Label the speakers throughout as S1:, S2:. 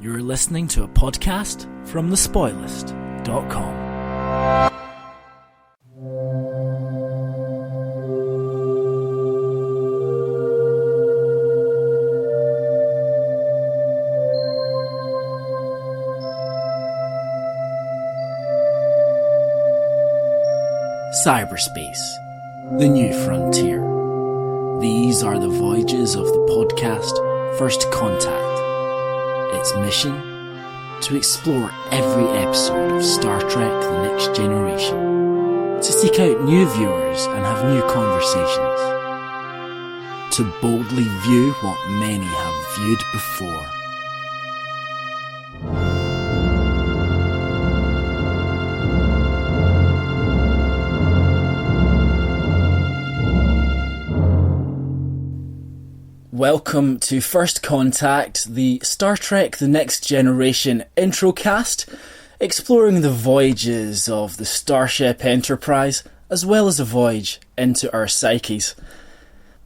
S1: You're listening to a podcast from thespoilist.com. Cyberspace, the new frontier. These are the voyages of the podcast First Contact. Its mission? To explore every episode of Star Trek The Next Generation. To seek out new viewers and have new conversations. To boldly view what many have viewed before. Welcome to First Contact, the Star Trek The Next Generation introcast, exploring the voyages of the Starship Enterprise, as well as a voyage into our psyches.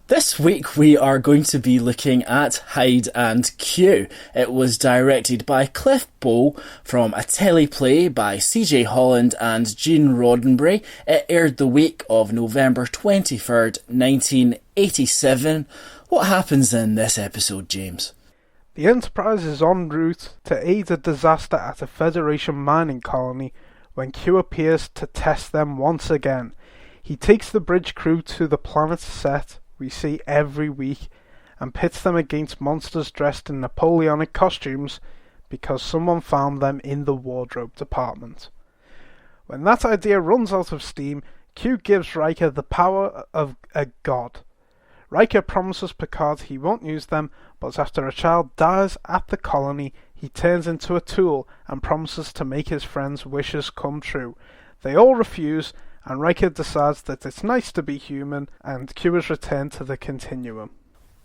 S1: This week we are going to be looking at Hyde and Q. It was directed by Cliff Bole from a teleplay by CJ Holland and Gene Roddenberry. It aired the week of November 23rd, 1987. What happens in this episode, James?
S2: The Enterprise is en route to aid a disaster at a Federation mining colony when Q appears to test them once again. He takes the bridge crew to the planet set we see every week and pits them against monsters dressed in Napoleonic costumes because someone found them in the wardrobe department. When that idea runs out of steam, Q gives Riker the power of a god. Riker promises Picard he won't use them, but after a child dies at the colony, he turns into a tool and promises to make his friends' wishes come true. They all refuse, and Riker decides that it's nice to be human, and Q is returned to the Continuum.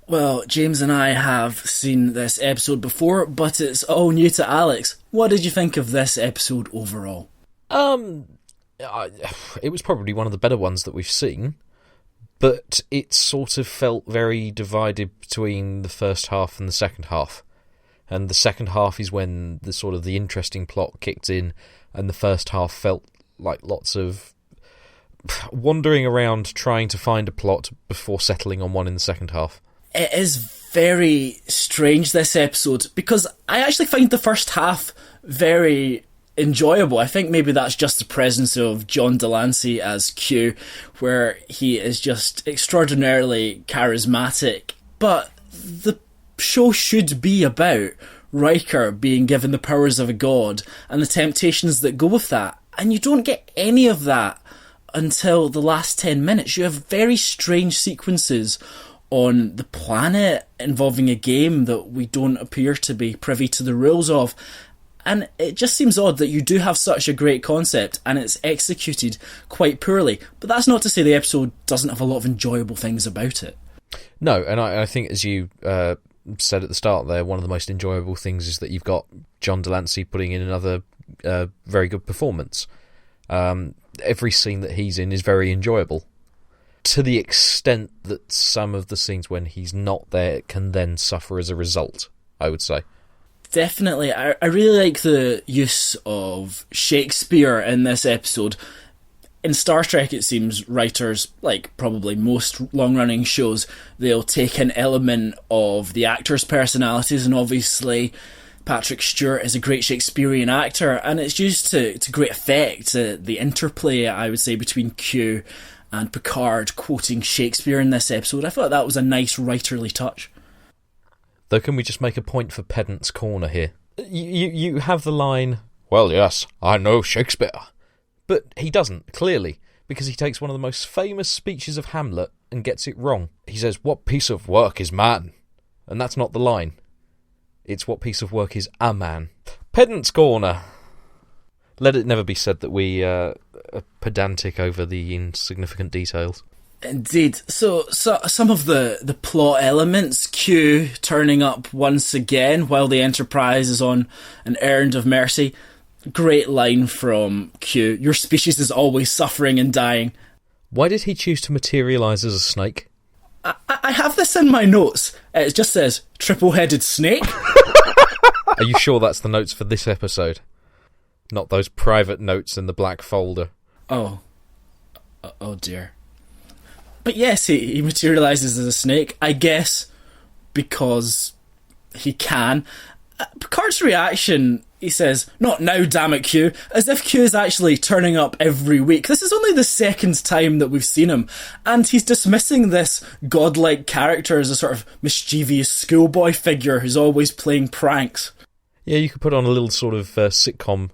S1: Well, James and I have seen this episode before, but it's all new to Alex. What did you think of this episode overall?
S3: It was probably one of the better ones that we've seen. But it sort of felt very divided between the first half and the second half. And the second half is when the interesting plot kicked in, and the first half felt like lots of wandering around trying to find a plot before settling on one in the second half.
S1: It is very strange, this episode, because I actually find the first half very enjoyable. I think maybe that's just the presence of John Delancey as Q, where he is just extraordinarily charismatic. But the show should be about Riker being given the powers of a god and the temptations that go with that. And you don't get any of that until the last 10 minutes. You have very strange sequences on the planet involving a game that we don't appear to be privy to the rules of. And it just seems odd that you do have such a great concept and it's executed quite poorly. But that's not to say the episode doesn't have a lot of enjoyable things about it.
S3: No, and I think, as you said at the start there, one of the most enjoyable things is that you've got John Delancey putting in another very good performance. Every scene that he's in is very enjoyable, to the extent that some of the scenes when he's not there can then suffer as a result, I would say.
S1: Definitely. I really like the use of Shakespeare in this episode. In Star Trek, it seems writers, like probably most long-running shows, they'll take an element of the actors' personalities, and obviously Patrick Stewart is a great Shakespearean actor, and it's used to great effect. The interplay, I would say, between Q and Picard quoting Shakespeare in this episode, I thought that was a nice writerly touch.
S3: Though, can we just make a point for Pedant's Corner here? You have the line, "Well, yes, I know Shakespeare." But he doesn't, clearly, because he takes one of the most famous speeches of Hamlet and gets it wrong. He says, "What piece of work is man?" And that's not the line. It's "What piece of work is a man?" Pedant's Corner. Let it never be said that we are pedantic over the insignificant details.
S1: Indeed. So some of the plot elements, Q turning up once again while the Enterprise is on an errand of mercy. Great line from Q. "Your species is always suffering and dying."
S3: Why did he choose to materialise as a snake?
S1: I have this in my notes. It just says, triple-headed snake.
S3: Are you sure that's the notes for this episode? Not those private notes in the black folder.
S1: Oh dear. But yes, he materialises as a snake, I guess, because he can. Picard's reaction, he says, "Not now, damn it, Q," as if Q is actually turning up every week. This is only the second time that we've seen him, and he's dismissing this godlike character as a sort of mischievous schoolboy figure who's always playing pranks.
S3: Yeah, you could put on a little sort of sitcom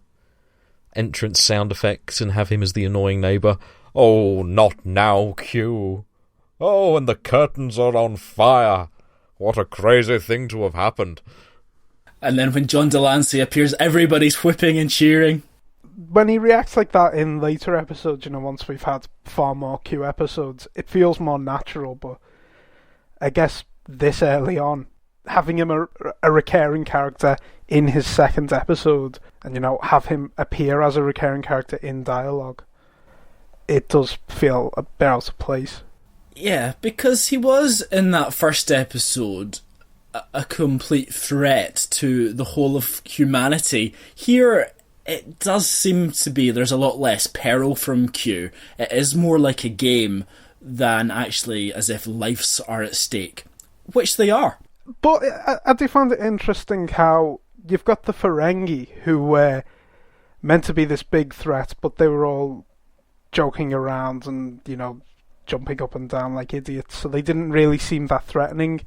S3: entrance sound effects and have him as the annoying neighbour. "Oh, not now, Q. Oh, and the curtains are on fire. What a crazy thing to have happened."
S1: And then when John Delancey appears, everybody's whipping and cheering.
S2: When he reacts like that in later episodes, once we've had far more Q episodes, it feels more natural, but I guess this early on, having him a recurring character in his second episode, and, have him appear as a recurring character in dialogue, it does feel a bit out of place.
S1: Yeah, because he was, in that first episode, a complete threat to the whole of humanity. Here, it does seem to be there's a lot less peril from Q. It is more like a game than actually as if lives are at stake, which they are.
S2: But I do find it interesting how you've got the Ferengi, who were meant to be this big threat, but they were all joking around and, jumping up and down like idiots, so they didn't really seem that threatening.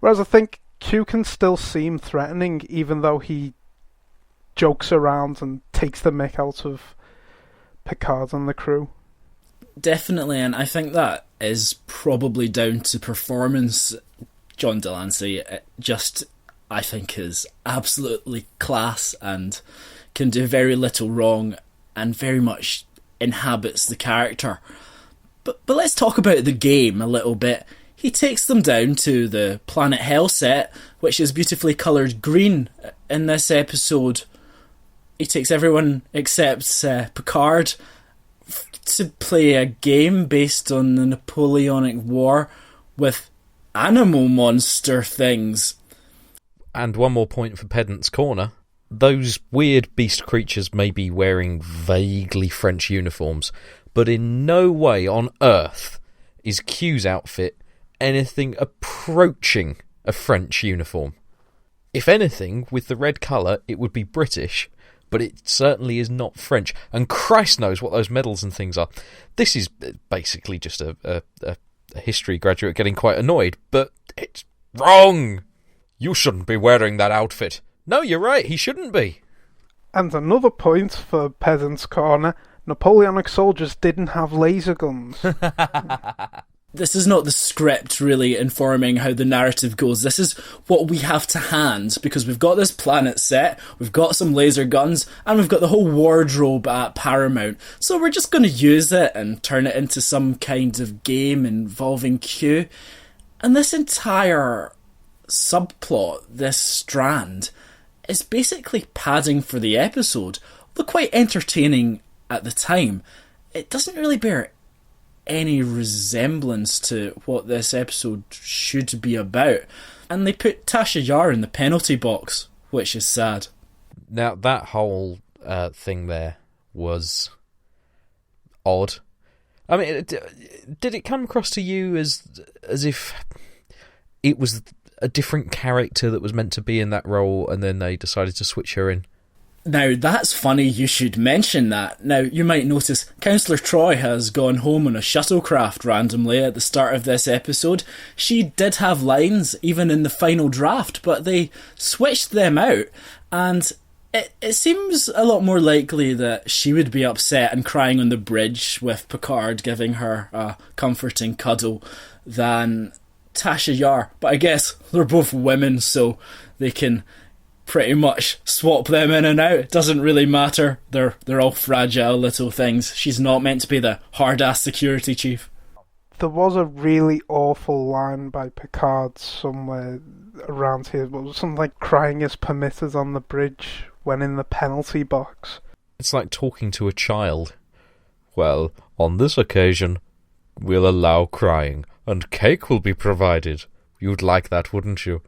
S2: Whereas I think Q can still seem threatening, even though he jokes around and takes the mick out of Picard and the crew.
S1: Definitely, and I think that is probably down to performance. John Delancey I think, is absolutely class and can do very little wrong and very much inhabits the character. But let's talk about the game a little bit. He takes them down to the Planet Hell set, which is beautifully coloured green in this episode. He takes everyone except Picard to play a game based on the Napoleonic War with animal monster things.
S3: And one more point for Pedant's Corner. Those weird beast creatures may be wearing vaguely French uniforms, but in no way on Earth is Q's outfit anything approaching a French uniform. If anything, with the red colour, it would be British, but it certainly is not French. And Christ knows what those medals and things are. This is basically just a history graduate getting quite annoyed, but it's wrong. You shouldn't be wearing that outfit. No, you're right, he shouldn't be.
S2: And another point for Pedant's Corner, Napoleonic soldiers didn't have laser guns.
S1: This is not the script really informing how the narrative goes. This is what we have to hand, because we've got this planet set, we've got some laser guns, and we've got the whole wardrobe at Paramount. So we're just going to use it and turn it into some kind of game involving Q. And this entire subplot, this strand, is basically padding for the episode. Although quite entertaining at the time, it doesn't really bear any resemblance to what this episode should be about. And they put Tasha Yar in the penalty box, which is sad.
S3: Now, that whole thing there was odd. I mean, did it come across to you as if it was a different character that was meant to be in that role and then they decided to switch her in?
S1: Now, that's funny you should mention that. Now, you might notice Councillor Troy has gone home on a shuttlecraft randomly at the start of this episode. She did have lines, even in the final draft, but they switched them out, and it seems a lot more likely that she would be upset and crying on the bridge with Picard giving her a comforting cuddle than Tasha Yar. But I guess they're both women, so they can pretty much swap them in and out. It doesn't really matter. They're all fragile little things. She's not meant to be the hard-ass security chief.
S2: There was a really awful line by Picard somewhere around here. It was something like crying is permitted on the bridge when in the penalty box.
S3: It's like talking to a child. Well, on this occasion, we'll allow crying, and cake will be provided. You'd like that, wouldn't you?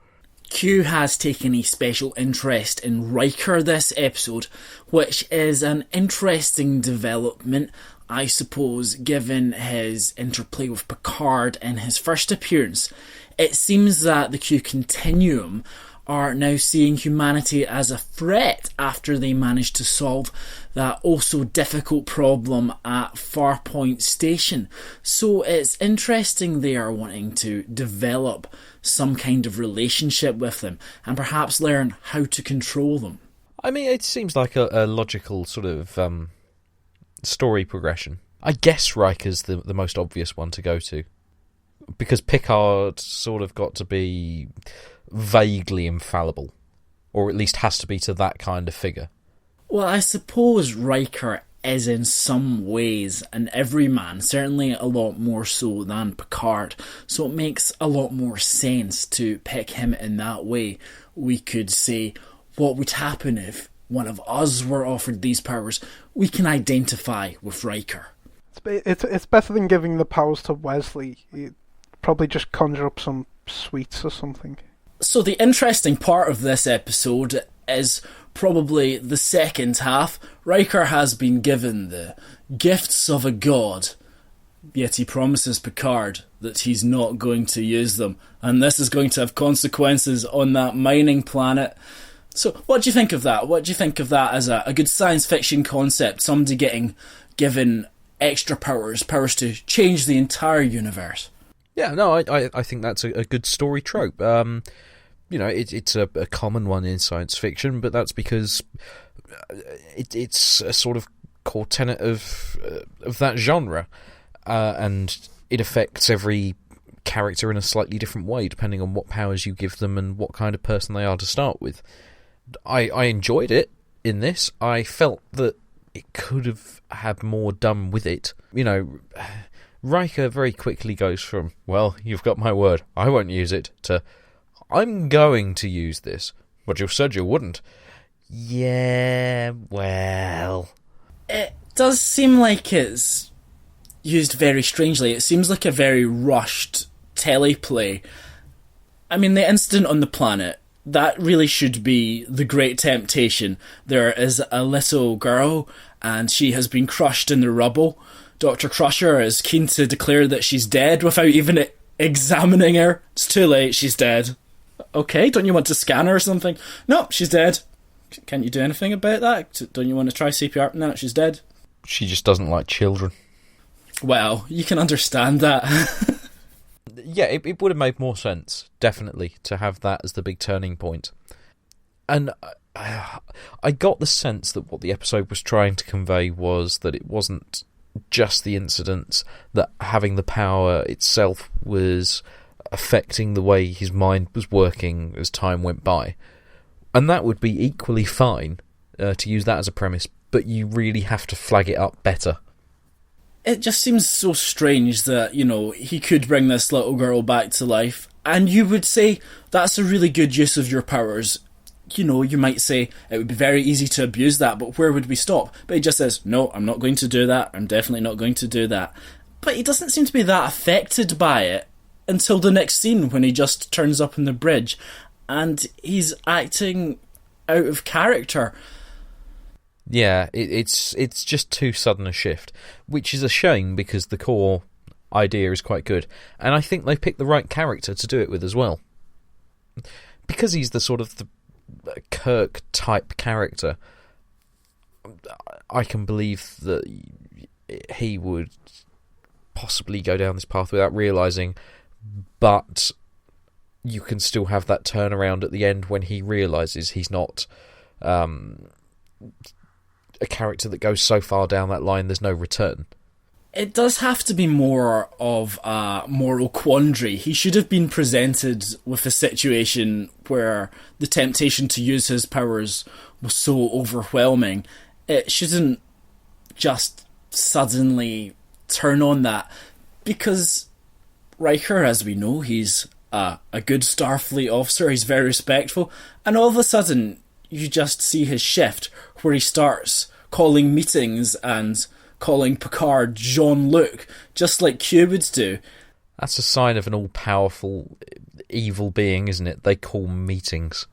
S1: Q has taken a special interest in Riker this episode, which is an interesting development, I suppose, given his interplay with Picard in his first appearance. It seems that the Q Continuum are now seeing humanity as a threat after they managed to solve that also difficult problem at Farpoint Station. So it's interesting they are wanting to develop some kind of relationship with them and perhaps learn how to control them.
S3: I mean, it seems like a logical sort of story progression. I guess Riker's the most obvious one to go to, because Picard sort of got to be vaguely infallible, or at least has to be to that kind of figure.
S1: Well, I suppose Riker is in some ways an everyman, certainly a lot more so than Picard, so it makes a lot more sense to pick him in that way. We could say, what would happen if one of us were offered these powers? We can identify with Riker.
S2: It's better than giving the powers to Wesley. You'd probably just conjure up some sweets or something.
S1: So the interesting part of this episode is probably the second half. Riker has been given the gifts of a god, yet he promises Picard that he's not going to use them, and this is going to have consequences on that mining planet. So what do you think of that? What do you think of that as a good science fiction concept? Somebody getting given extra powers to change the entire universe?
S3: Yeah, no, I think that's a good story trope. It's a common one in science fiction, but that's because it's a sort of core tenet of that genre, and it affects every character in a slightly different way, depending on what powers you give them and what kind of person they are to start with. I enjoyed it in this. I felt that it could have had more done with it. Riker very quickly goes from, well, you've got my word, I won't use it, to, I'm going to use this, but you said you wouldn't. Yeah, well...
S1: It does seem like it's used very strangely. It seems like a very rushed teleplay. I mean, the incident on the planet, that really should be the great temptation. There is a little girl, and she has been crushed in the rubble. Dr. Crusher is keen to declare that she's dead without even examining her. It's too late, she's dead. Okay, don't you want to scan her or something? No, she's dead. Can't you do anything about that? Don't you want to try CPR? No, she's dead.
S3: She just doesn't like children.
S1: Well, you can understand that.
S3: Yeah, it would have made more sense, definitely, to have that as the big turning point. And I got the sense that what the episode was trying to convey was that it wasn't just the incidents, that having the power itself was affecting the way his mind was working as time went by. And that would be equally fine to use that as a premise, but you really have to flag it up better.
S1: It just seems so strange that, he could bring this little girl back to life, and you would say that's a really good use of your powers. You might say it would be very easy to abuse that, but where would we stop? But he just says, no, I'm not going to do that. I'm definitely not going to do that. But he doesn't seem to be that affected by it until the next scene when he just turns up on the bridge and he's acting out of character.
S3: Yeah, it's just too sudden a shift, which is a shame because the core idea is quite good. And I think they picked the right character to do it with as well. Because he's the sort of the Kirk-type character, I can believe that he would possibly go down this path without realising, but you can still have that turnaround at the end when he realises he's not a character that goes so far down that line there's no return.
S1: It does have to be more of a moral quandary. He should have been presented with a situation where the temptation to use his powers was so overwhelming. It shouldn't just suddenly turn on that, because Riker, as we know, he's a good Starfleet officer, he's very respectful, and all of a sudden you just see his shift where he starts calling meetings and calling Picard Jean-Luc, just like Q would do.
S3: That's a sign of an all-powerful, evil being, isn't it? They call meetings.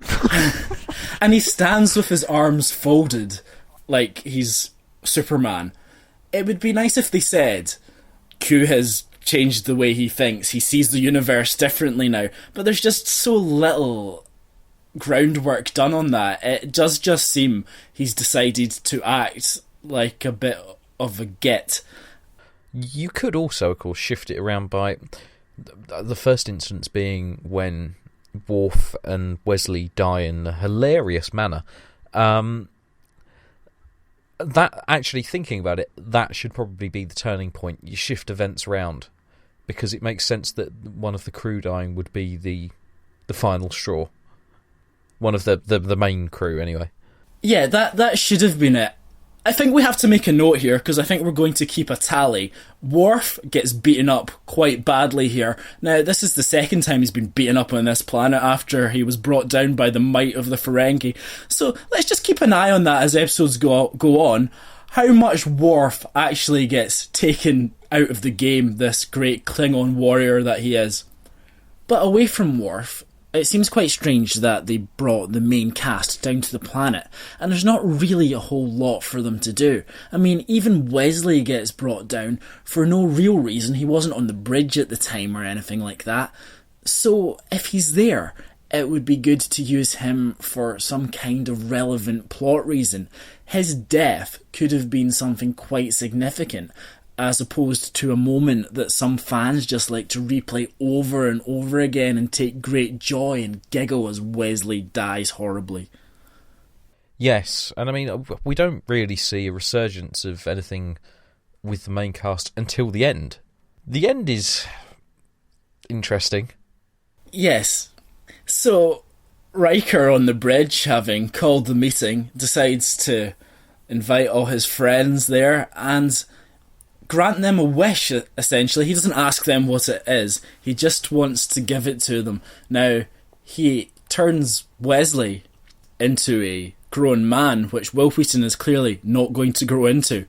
S1: And he stands with his arms folded like he's Superman. It would be nice if they said Q has changed the way he thinks. He sees the universe differently now. But there's just so little groundwork done on that. It does just seem he's decided to act like a bit of a git.
S3: You could also, of course, shift it around by the first instance being when Worf and Wesley die in a hilarious manner. That, actually thinking about it, that should probably be the turning point. You shift events round, because it makes sense that one of the crew dying would be the final straw. One of the main crew, anyway.
S1: Yeah, that should have been it. I think we have to make a note here, because I think we're going to keep a tally. Worf gets beaten up quite badly here. Now, this is the second time he's been beaten up on this planet after he was brought down by the might of the Ferengi. So let's just keep an eye on that as episodes go on. How much Worf actually gets taken out of the game, this great Klingon warrior that he is. But away from Worf, it seems quite strange that they brought the main cast down to the planet, and there's not really a whole lot for them to do. I mean, even Wesley gets brought down for no real reason. He wasn't on the bridge at the time or anything like that. So if he's there, it would be good to use him for some kind of relevant plot reason. His death could have been something quite significant, as opposed to a moment that some fans just like to replay over and over again and take great joy and giggle as Wesley dies horribly.
S3: Yes, and I mean, we don't really see a resurgence of anything with the main cast until the end. The end is interesting.
S1: Yes. So, Riker on the bridge, having called the meeting, decides to invite all his friends there and grant them a wish, essentially. He doesn't ask them what it is. He just wants to give it to them. Now, he turns Wesley into a grown man, which Will Wheaton is clearly not going to grow into.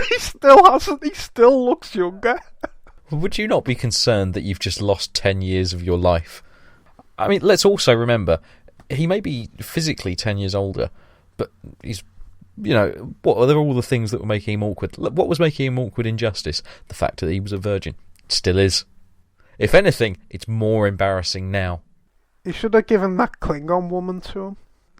S2: He still hasn't. He still looks younger.
S3: Would you not be concerned that you've just lost 10 years of your life? I mean, let's also remember, he may be physically 10 years older, but he's, what are all the things that were making him awkward? What was making him awkward in Justice? The fact that he was a virgin. It still is. If anything, it's more embarrassing now.
S2: He should have given that Klingon woman to him.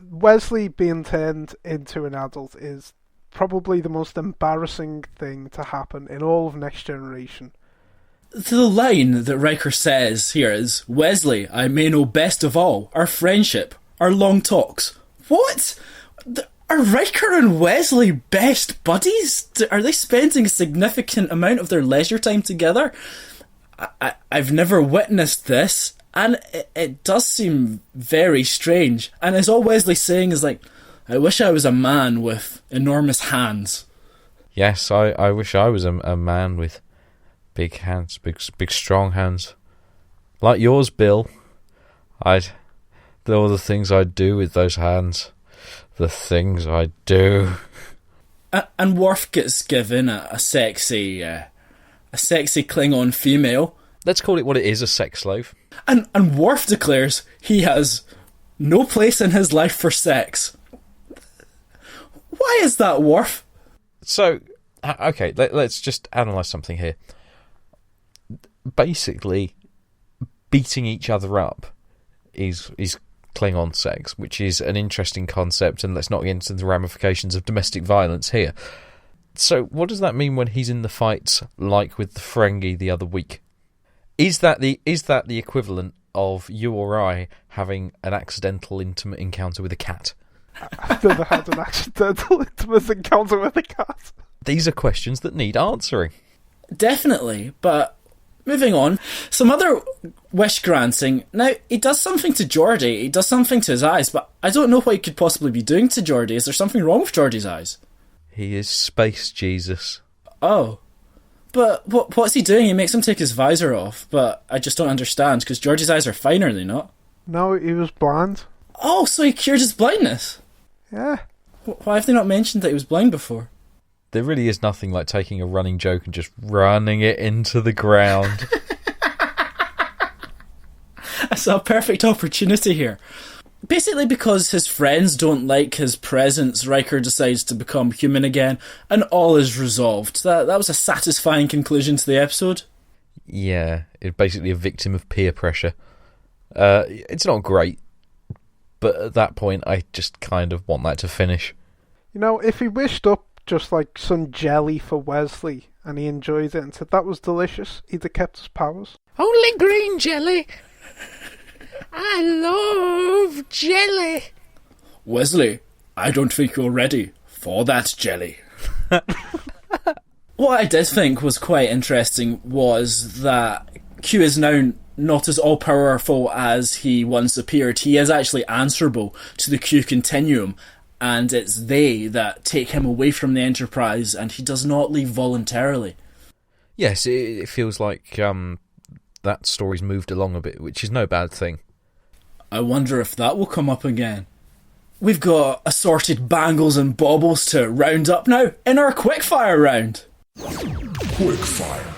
S2: Wesley being turned into an adult is probably the most embarrassing thing to happen in all of Next Generation.
S1: The line that Riker says here is, "Wesley, I may know best of all, our friendship, our long talks." What? Are Riker and Wesley best buddies? Are they spending a significant amount of their leisure time together? I've never witnessed this, and it does seem very strange. And as all Wesley's saying is like, I wish I was a man with enormous hands.
S3: Yes, I wish I was a man with big hands, big strong hands. Like yours, Bill. All the things I'd do with those hands. The things I do.
S1: And Worf gets given a sexy Klingon female.
S3: Let's call it what it is, a sex slave.
S1: And Worf declares he has no place in his life for sex. Why is that, Worf?
S3: So, okay, let's just analyse something here. Basically, beating each other up is Klingon sex, which is an interesting concept, and let's not get into the ramifications of domestic violence here. So what does that mean when he's in the fights, like with the Ferengi the other week? Is that the equivalent of you or I having an accidental intimate encounter with a cat?
S2: I've never had an accidental intimate encounter with a cat.
S3: These are questions that need answering.
S1: Definitely, but moving on, some other wish granting. Now, he does something to Geordi, he does something to his eyes, but I don't know what he could possibly be doing to Geordi. Is there something wrong with Geordi's eyes?
S3: He is Space Jesus.
S1: Oh. But what's he doing? He makes him take his visor off, but I just don't understand, because Geordi's eyes are fine, are they not?
S2: No, he was blind.
S1: Oh, so he cured his blindness?
S2: Yeah.
S1: Why have they not mentioned that he was blind before?
S3: There really is nothing like taking a running joke and just running it into the ground.
S1: It's a perfect opportunity here. Basically, because his friends don't like his presence, Riker decides to become human again, and all is resolved. That was a satisfying conclusion to the episode.
S3: Yeah, it's basically a victim of peer pressure. It's not great, but at that point, I just kind of want that to finish.
S2: You know, if he wished up just like some jelly for Wesley, and he enjoyed it and said that was delicious, he'd have kept his powers.
S3: Only green jelly! I love jelly!
S1: Wesley, I don't think you're ready for that jelly. What I did think was quite interesting was that Q is now not as all-powerful as he once appeared. He is actually answerable to the Q continuum, and it's they that take him away from the Enterprise, and he does not leave voluntarily.
S3: Yes, it feels like that story's moved along a bit, which is no bad thing.
S1: I wonder if that will come up again. We've got assorted bangles and baubles to round up now in our quickfire round.
S4: Quickfire.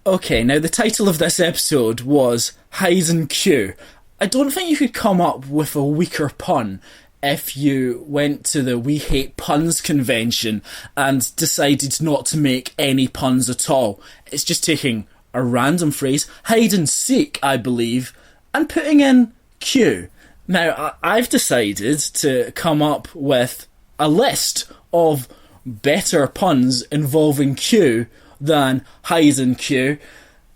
S1: Okay, now the title of this episode was Hyde and Q. I don't think you could come up with a weaker pun if you went to the We Hate Puns convention and decided not to make any puns at all. It's just taking a random phrase, hide and seek, I believe, and putting in Q. Now, I've decided to come up with a list of better puns involving Q than hide and Q.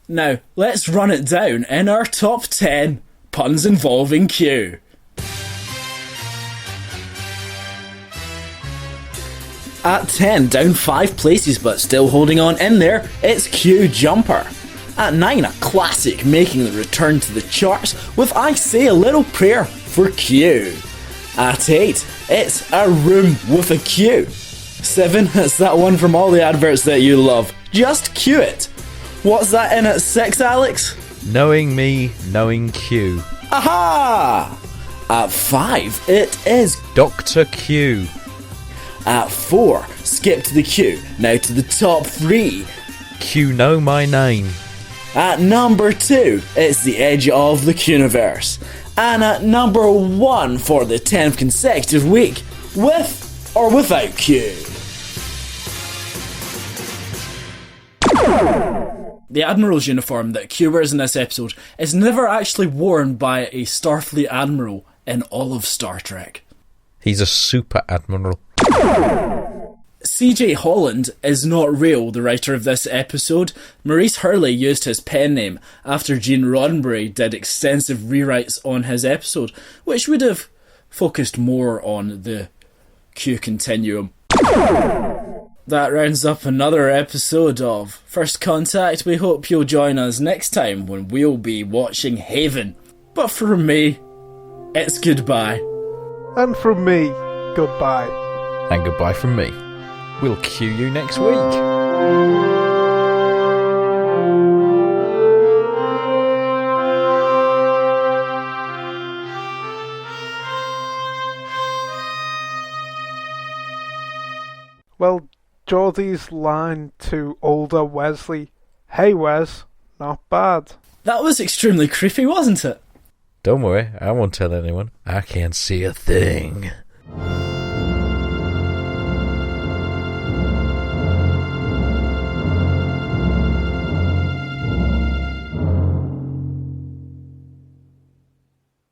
S1: Now, let's run it down in our top 10 puns involving Q. At 10, down 5 places but still holding on in there, it's Q Jumper. At 9, a classic making the return to the charts with I Say a Little Prayer for Q. At 8, it's A Room with a Q. 7, it's that one from all the adverts that you love. Just Q it. What's that in at 6, Alex?
S3: Knowing me, knowing Q.
S1: Aha! At 5, it is
S3: Dr. Q.
S1: At 4, skip to the Q. Now to the top 3.
S3: Q know my name.
S1: At number 2, it's the edge of the Quniverse. And at number 1 for the 10th consecutive week, with or without Q. The Admiral's uniform that Q wears in this episode is never actually worn by a Starfleet Admiral in all of Star Trek.
S3: He's a super admiral.
S1: C.J. Holland is not real, the writer of this episode. Maurice Hurley used his pen name after Gene Roddenberry did extensive rewrites on his episode, which would have focused more on the Q continuum. That rounds up another episode of First Contact. We hope you'll join us next time when we'll be watching Haven. But from me, it's goodbye.
S2: And from me, goodbye.
S3: And goodbye from me. We'll cue you next week.
S2: Well, Geordie's line to older Wesley, "Hey Wes, not bad."
S1: That was extremely creepy, wasn't it?
S3: Don't worry, I won't tell anyone. I can't see a thing.